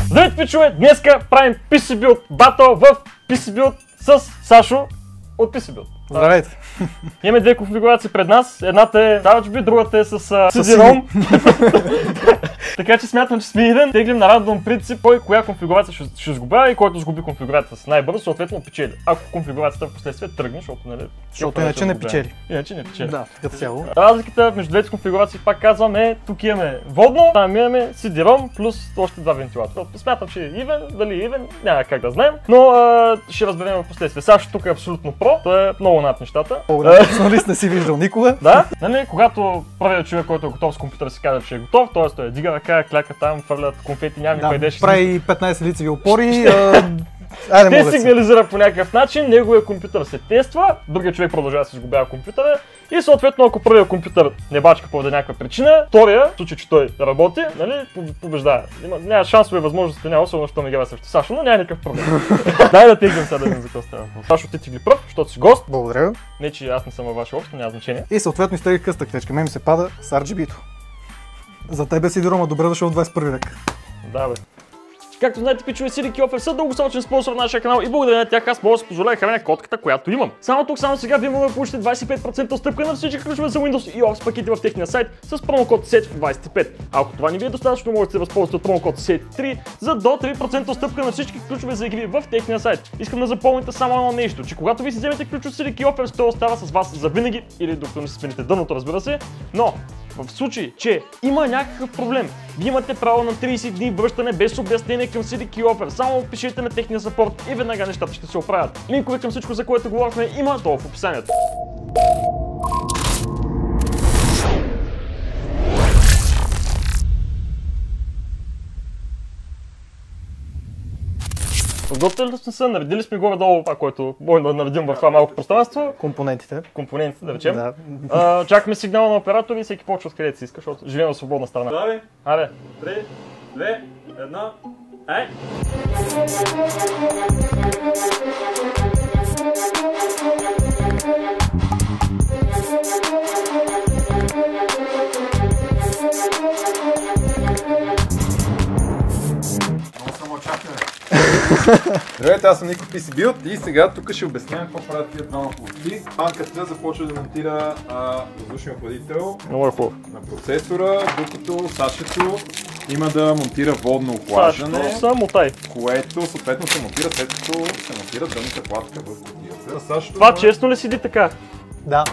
Здравейте, пичове! Днеска правим PC Build Battle в PC Build с Сашо от PC Build. Здравейте! Имаме две конфигурации пред нас. Едната е SouchB, другата е с CD-ROM. Така че смятам, че сме иден. Теглим на рандом принцип кой коя конфигурация ще сгубя и който сгуби конфигурацията с най-бързо, съответно печели. Ако конфигурацията в последствие тръгне, защото нали... Защото иначе не печели. Иначе не печели. Да, като цяло. Разликата между двете конфигурации, пак казвам, е тук имаме водно, там имаме CD-ROM плюс още два вентилатора. Смятам, че е ивен, дали е ивен, няма как да знаем, но ще разберем в последствие. Сашо тук е абсолютно про, той е много над нещата. Професионалист не си виждал никога. Да, нали, когато първият човек, който е готов с компютъра, си казва, че е готов, т.е. той дига ръка, кляка там, хвърлят конфети, няма никой деше. Прави 15 лицеви опори. Те сигнализира по някакъв начин, неговия компютър се тества, другият човек продължава да се сгубява компютъра и съответно ако първият компютър не бачка поради някаква причина, втория, в случай че той работи, нали, побеждава. Няма шансове и възможности, няма, особено защото ме играе срещу Сашо, но няма никакъв проблем. Дай да теглим сега да видим за какво става. Сашо, ти тигли пръв, защото си гост. Благодаря. Не, че аз не съм във ваше общество, няма значение. И съответно изтегли къста клечка. Мен ми се пада с RGB-то. За тебе си Рома, добре дошъл в 21 век. Да, бе. Както знаете, пичове, CDKOFF са дългосрочен спонсор на нашия канал и благодаря на тях аз мога да си позволя да храня котката, която имам. Само тук, само сега вие могат да получите 25% отстъпка на всички ключове за Windows и Office пакети в техния сайт с промокод SET25. Ако това не ви е достатъчно, можете да се възползвате от промокод SET3 за до 3% отстъпка на всички ключове за игри в техния сайт. Искам да запомните само едно нещо, че когато ви си вземете ключ от CDKOFF, той остава с вас за винаги или докато не си смените дъното, разбира се, но в случай, че има някакъв проблем, вие имате право на 30 дни връщане без обяснение към CDKOFF. Само пишете на техния съпорт и веднага нещата ще се оправят. Линкове към всичко, за което говорихме, има долу в описанието. Подготвили ли сме се, наредили сме горе-долу това, което може да наредим в това малко пространство. Компонентите. Компонентите, да речем. Да. Чакаме сигнала на оператора и всеки почва откъдето си иска, защото живеем в свободна страна. Давай! Аре! 3, 2, 1, ай! Много само очакваме. Здравейте, аз съм Нико PC Build и сега тук ще обяснявам какво правят тия двама площи. Банката започва да монтира въздушния охладител на процесора, докато Сашето има да монтира водно охлаждане, което съответно се монтира след като се монтира дънната платка в кутията. Това честно ли седи така? Да.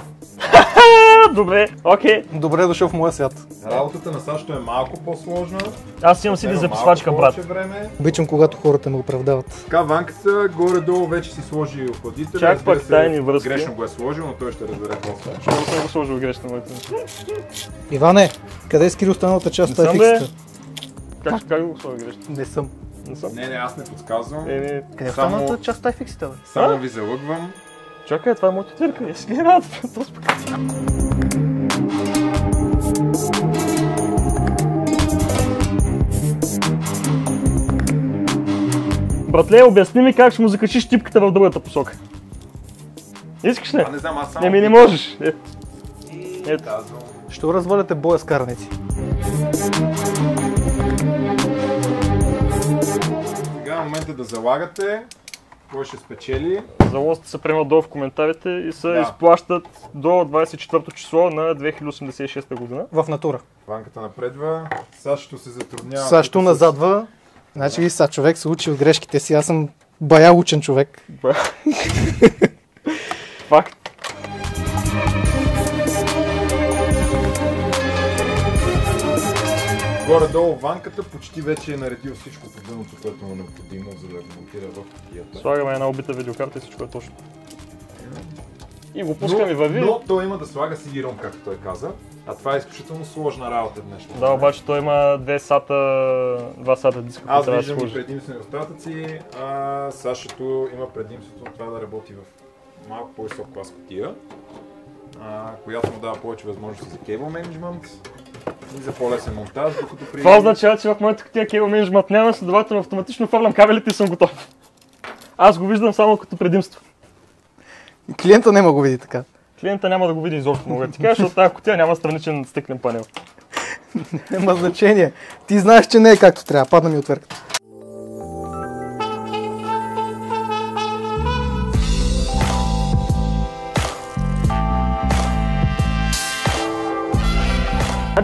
Добре, окей. Добре дошъл в моя свят. Работата на Сашето е малко по-сложна. Аз имам си да записвачка, брат. Обичам, когато хората ме оправдават. Така, Ванката горе-долу вече си сложи охладителя. Чак пък тайни връзки. Грешно го е сложил, но той ще разбере после. Защо не съм го сложил грешно, моите? Иване, къде е скри останалата част от фиксата? Как го сложил грешно? Не съм. Не, аз не подсказвам. Къде е останалата част от фиксата, бе? Само ви залъгвам. Чакай, това е моята твирка, я си ги рад. Братле, обясни ми как ще му закачиш типката в другата посока. Искаш ли? Не знам, аз само... Не можеш. Ето. Що разваляте боя с караници? Сега е момента да залагате. Кой ще спечели? Залозите се приемат долу в коментарите и се изплащат до 24-то число на 2086 година. В натура. Банката напредва. Сашето се затруднява. Сашето назадва. Значи са човек се учи от грешките си. Аз съм бая учен човек. Факт. Горе-долу Ванката почти вече е наредил всичко по дъното, което му е необходимо, за да го монтира в кутията. Слагаме една убита видеокарта и всичко е точно. И го пускам и въви. Но той има да слага CD-ROM, както той каза. А това е изключително сложна работа днешно. Да, обаче той има 2 SATA диска, аз които трябва да виждам и сложи. предимствени остатъци, а Сашето има предимството това да работи в малко по-висок клас кутия, която му дава повече възможности за кейбъл менеджмент и за по-лесен монтаж, докато при... Това означава, че в моята кутия кейбъл менеджмент няма, следователно автоматично фърлям кабелите и съм готов. Аз го виждам само като предимство. Клиента няма го види така. Клиента няма да го види изобщо, мога да ти кажа, защото тази кутия няма страничен стъклен панел. Няма значение. Ти знаеш, че не е както трябва. Падна ми отверката.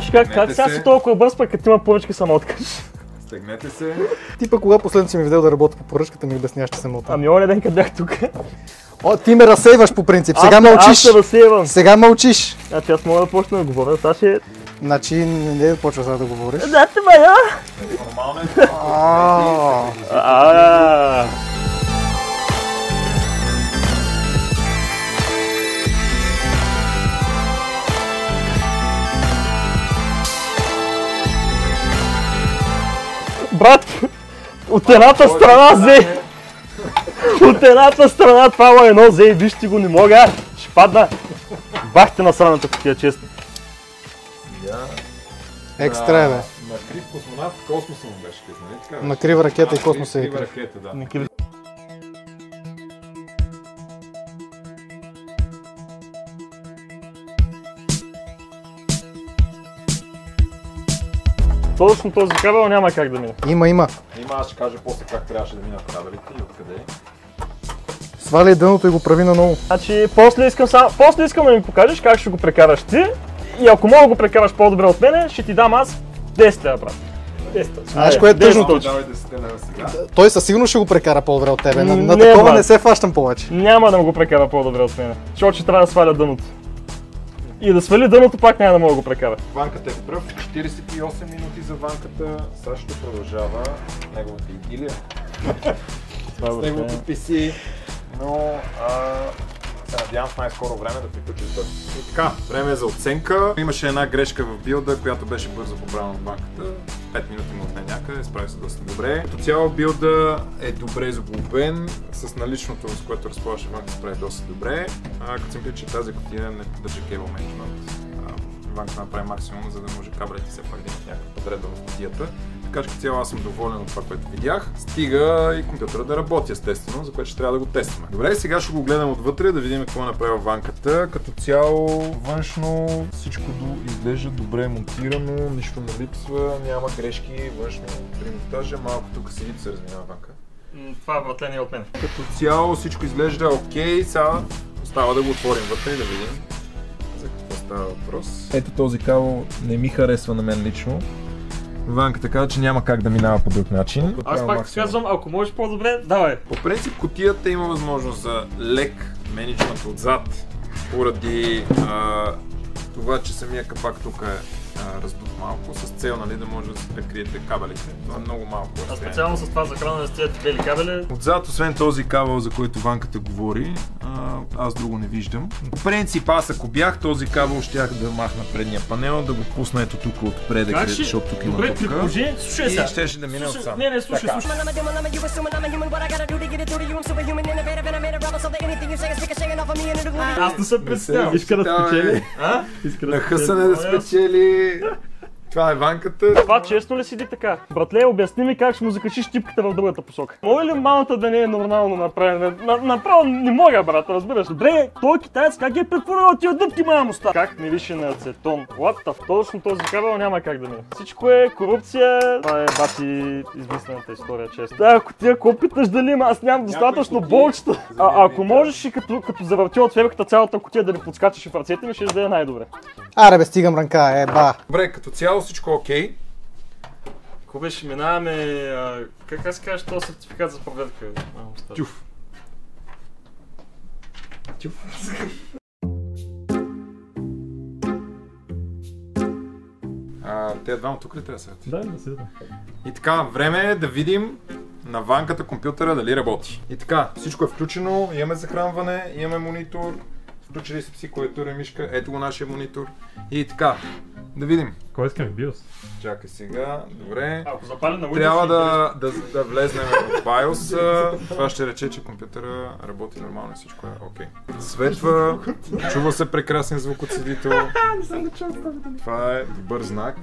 Значи как сега си толкова бърз, пък като има поръчки само откаш? Стегнете се. Ти пък кога последно си ми видел да работя по поръчката, ми обясняваш, че съм от. Ами оня ден, къде бях тук. О, ти ме разсейваш по принцип, сега мълчиш. Аз се разсейвам. Сега мълчиш. Значи аз мога да почна да говоря, сега ще... Значи не почва сега да говориш. Да, те мая! Нормално е. Брат, от едната страна взе. От едната страна това едно взе и вижте го, не мога. Ще падна. Бахте на сраната кутия, честно. Екстра е, бе. На крив космонавт в космоса му беше, нали така? На крива ракета и космоса е. Крива ракета, да. Точно този кабел няма как да мине. Има. Аз ще кажа после как трябваше да минат кабелите и откъде. Сваляй дъното и го прави наново. Значи, после искам да ми покажеш как ще го прекараш ти. И ако мога да го прекараш по-добре от мене, ще ти дам аз 10 лева, брат. 10. Знаеш кое е тъжното? Давай 10 лева сега. Той със сигурност ще го прекара по-добре от тебе. На Не, такова брат. не се фащам повече. Няма да му го прекара по-добре от мене. Защото ще трябва да сваля дъното. И да свали дъното, пак няма да мога да го прекара. Ванката е пръв, 48 минути за ванката, сега ще продължава неговата идилия. С неговото PC, но се надявам в най-скоро време да приключи с бързо. И така, време е за оценка. Имаше една грешка в билда, която беше бързо поправена от ванката. 5 минути му отне някъде, справи се доста добре. Като цяло билда е добре заглобен, с наличното, с което разполагаше ванката, справи доста добре. Като съм че тази кутия не поддържа кейбъл менеджмент. Ванката направи максимум, за да може кабелите все пак да имат някаква подредба в кутията. Така че като цяло аз съм доволен от това, което видях. Стига и компютъра да работи естествено, за което ще трябва да го тестваме. Добре, сега ще го гледам отвътре, да видим какво е направила ванката. Като цяло външно всичко изглежда добре монтирано, нищо не липсва, няма грешки, външно при монтажа, малко тук се липса разминава ванка. Това вратление е от мен. Като цяло всичко изглежда окей, сега остава да го отворим вътре и да видим за какво става въпрос. Ето този кабел не ми харесва на мен лично. Ванката каза, че няма как да минава по друг начин. Аз пак казвам, ако можеш по-добре, давай. По принцип кутията има възможност за лек менеджмент отзад, поради това, че самия капак тук е раздут малко, с цел да може да се прикриете кабелите. Това е много малко. А специално с това захранване с тези бели кабели? Отзад, освен този кабел, за който ванката говори, аз друго не виждам. В принцип, аз ако бях този кабел, щях да махна предния панел, да го пусна ето тук отпред, защото тук има добре, приложи, слушай сега. И щеше да мине отсам. Не, слушай. Аз не съм представил. Иска да спечели. На хъсане да спечели. Това е ванката. Това честно ли седи така? Братле, обясни ми как ще му закачиш типката в другата посока. Мога ли малата да не е нормално направена? Направо не мога, брат, разбираш. Добре, той китаец как е прехвърлял тия дъбки, моя муста? Как не више на ацетон? What? Точно този кабел няма как да мине. Всичко е корупция. Това е бати измислената история, честно. Да, ако ти ако опиташ дали има, аз нямам достатъчно болчета. Ако можеш и като завърти от ферката цялата кутия да ни подскачаш в ръцете ми, ще да е най-добре. Аре бе, стигам ранка, ба. Добре, като цяло всичко окей. Какво беше, минаваме... Как се казваш този сертификат за проверка? Тюф. Те двама тук ли трябва да седят? Да седят. И така, време е да видим на ванката компютъра дали работи. И така, всичко е включено, имаме захранване, имаме монитор, включили се си клавиатура и мишка, ето го нашия монитор. И така, да видим. Кой искаме в BIOS? Чакай сега, добре. Ако запали на Windows, трябва да влезнем в BIOS. Това ще рече, че компютъра работи нормално и всичко е окей. Светва, чува се прекрасен звук от седител. Това е добър знак.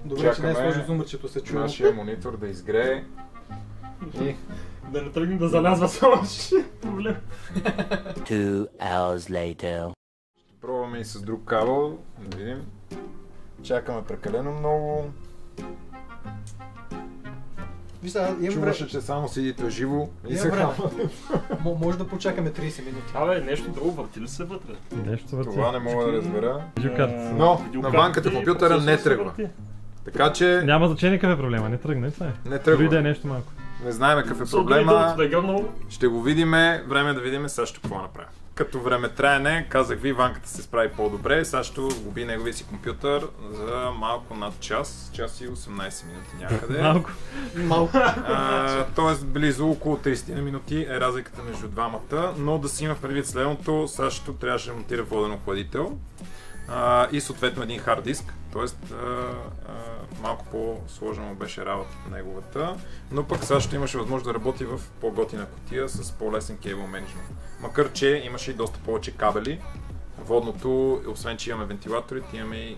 Добре, че не е сложи зумърчето, се чува. Нашия монитор да изгрее. И... да не тръгне да залязва само проблем. 2 hours later. Ще пробваме и с друг кабел, да видим. Чакаме прекалено много. Вижте, имам Чуваше, че само седите живо и се време. хвана. Може да почакаме 30 минути. Абе, нещо друго, върти ли се вътре? Нещо върти. Това не мога да разбера. Видеокарта. Но на банката компютъра не тръгва. Така че Няма значение какъв е проблема, не тръгне, това е. не Дори да е тръгва. нещо малко. Не знаем какъв е проблема. Ще го видиме, време да видим сега ще какво направим. Като време траене, казах ви, Ванката се справи по-добре, сега ще губи неговия си компютър за малко над час, час и 18 минути някъде. Малко. Малко. Тоест близо около 30 минути е разликата между двамата, но да си има предвид следното, Сашто трябваше да монтира воден охладител и съответно един хард диск, т.е. малко по-сложна му беше работата неговата, но пък Сашто имаше възможност да работи в по-готина кутия с по-лесен кейбъл менеджмент. Макар че имаше и доста повече кабели, водното, освен че имаме вентилаторите, имаме и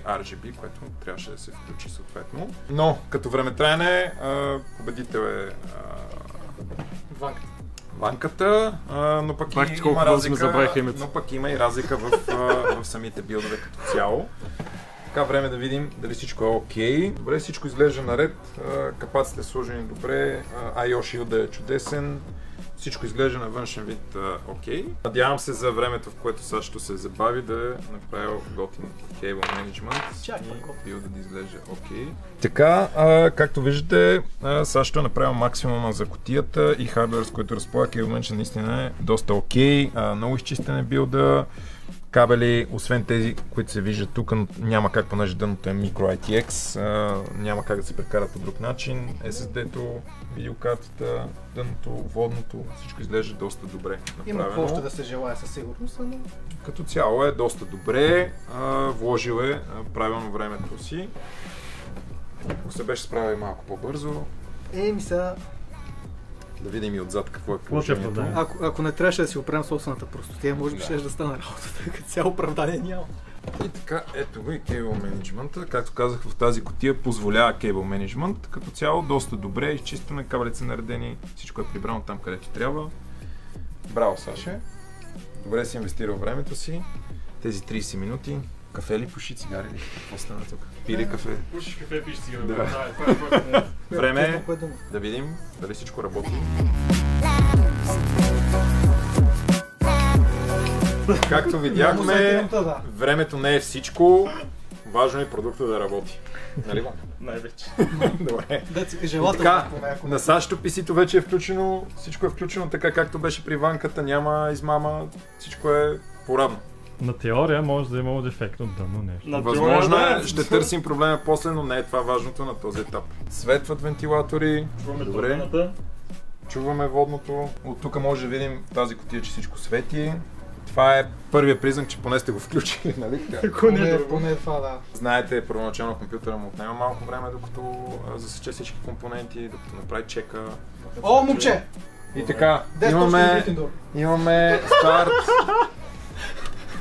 RGB, което трябваше да се включи съответно. Но като времетраене победител е Ванката, но пък има и разлика в самите билдове като цяло. Така, време да видим дали всичко е окей. Добре, всичко изглежда наред, капаците са сложени добре, IO Shield е чудесен, всичко изглежда на външен вид окей. Надявам се за времето, в което Сашто се забави да е направил готин кейбъл менеджмент и билда да изглежда окей. Така, както виждате, Сашто е направил максимума за кутията и хардуер, с който разполага. Кейбъл менеджмент наистина е доста окей, много изчистен е билда. Кабели, освен тези, които се виждат тук, няма как, понеже дъното е Micro ITX, няма как да се прекарат по друг начин. SSD-то, видеокартата, дъното, водното, всичко изглежда доста добре направено. Има какво още да се желая със сигурност, но... Като цяло е доста добре, вложил е правилно времето си. Ако се беше справил малко по-бързо, сега... да видим и отзад какво е положението. Ако не трябваше да си оправим собствената простотия, може би ще да стане работата, като цяло оправдание няма. И така, ето го и кейбъл менеджмента. Както казах, в тази кутия позволява кейбъл менеджмент. Като цяло доста добре, изчистено, кабелите са наредени, всичко е прибрано там, където трябва. Браво, Саше! Добре си инвестирал времето си. Тези 30 минути. Кафе ли пуши, цигари ли? Какво стана тук? Пили кафе? Пушиш кафе, пиш цигари. Да. Време е да видим дали всичко работи. Както видяхме, времето не е всичко, важно е продукта да работи. Нали, Ван? Най-вече. Добре. Така, на Сашто PC-то вече е включено, всичко е включено така както беше при Ванката, няма измама, всичко е поравно. На теория може да има дефектно дъно нещо. Възможно е, ще търсим проблема после, но не е това важното на този етап. Светват вентилатори, добре. Чуваме водното. От тук може да видим в тази кутия, че всичко свети. Това е първият признак, че поне сте го включили, нали? Поне това, да. Знаете, първоначално компютъра му отнема малко време, докато засече всички компоненти, докато направи чека. О, момче! И така, имаме старт.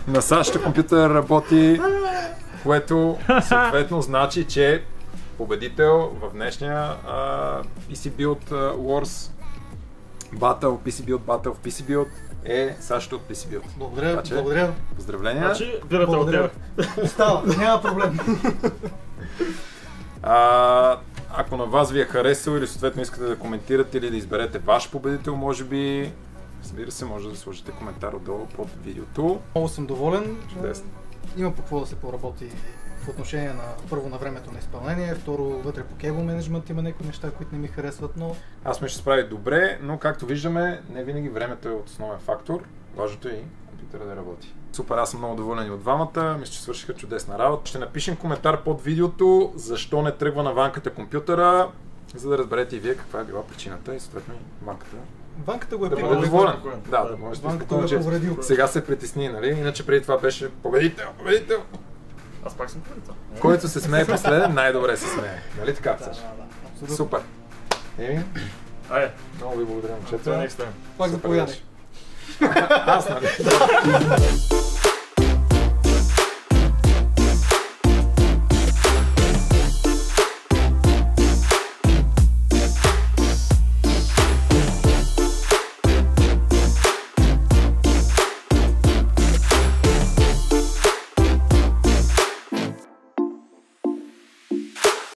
На Сашата компютър работи, което съответно значи, че победител в днешния PC Build Wars Battle, PC Build Battle в PC Build е Сашата от PC Build. Благодаря. Поздравления. Значи, бирата от тебе. Става, няма проблем. Ако на вас ви е харесало или съответно искате да коментирате или да изберете ваш победител, може би, разбира се, може да сложите коментар отдолу под видеото. Много съм доволен. Чудесно. Има по какво да се поработи в отношение на първо на времето на изпълнение, второ вътре по кейбъл менеджмент има някои неща, които не ми харесват, но... Аз ще справя добре, но както виждаме, не винаги времето е основен фактор. Важното е и компютъра да работи. Супер, аз съм много доволен и от двамата, мисля, че свършиха чудесна работа. Ще напишем коментар под видеото, защо не тръгва на Ванката компютъра, за да разберете и вие каква е била причината и съответно и Ванката. Ванката го е да бъде доволен. Да, да може да се повредил. Сега се притесни, нали? Иначе преди това беше победител. Аз пак съм победител. Който се смее последен, най-добре се смее. Нали така, Саша? Супер. Еми? Айде. Много ви благодаря, момчета. Пак заповядай. Аз, нали?